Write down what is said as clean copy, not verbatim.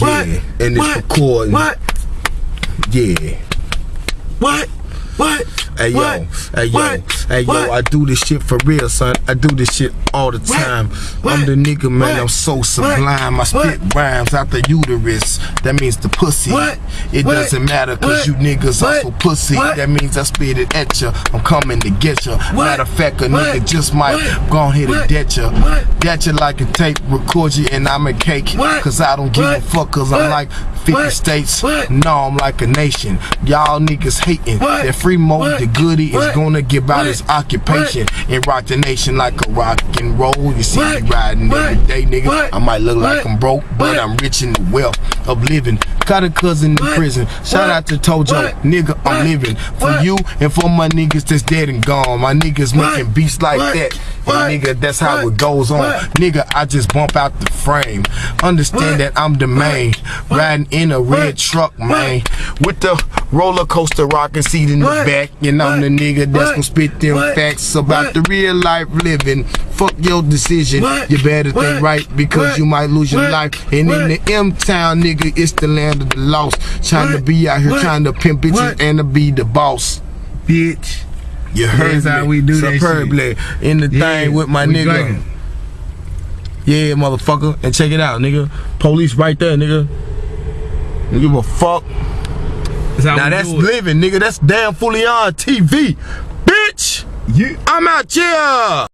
What? Yeah, and it's recording. What? Yeah. What? What? Hey yo, What? hey yo, What? hey yo, What? I do this shit for real, son. I do this shit all the time. What? I'm the nigga, man. What? I'm so sublime. I spit What? rhymes out the uterus. That means the pussy. What? It What? doesn't matter cause What? you niggas are What? so pussy. What? That means I spit it at ya. I'm coming to get ya. What? Matter of fact, a What? nigga just might What? go on here to What? get ya. What? Get ya like a tape, record you, and I'm a cake. What? Cause I don't give a What? fuck, cause What? I'm like 50 What? states. What? No, I'm like a nation. Y'all niggas hating. What? That free Mo What? the Goody is What? gonna give out What? his occupation and rock the nation like a rock and roll. You see What? me riding What? every day, nigga. What? I might look like What? I'm broke, but What? I'm rich in the wealth of living. Got a cousin in What? prison. Shout What? out to Tojo, What? nigga. I'm What? living for What? you and for my niggas that's dead and gone. My niggas What? making beats like What? that. What? And nigga, that's how What? it goes on. What? Nigga, I just bump out the frame. Understand What? that I'm the main. What? Riding in a red What? truck, What? man. With the roller coaster rocking seat in the What? back. And I'm What? the nigga that's What? gonna spit them What? facts about What? the real life living. Fuck your decision. What? You better What? think right because What? you might lose your What? life. And What? in the M-Town, nigga, it's the land of the lost. Trying to What? be out here What? trying to pimp bitches What? and to be the boss. Bitch. You heard That's me. how we do that shit. Superbly. In the Yeah, thing with my we nigga. drinking. Yeah, motherfucker. And check it out, nigga. Police right there, nigga. Don't give a fuck. That's how Now we that's do it. living, nigga. That's damn fully on TV. Bitch! Yeah. I'm out here!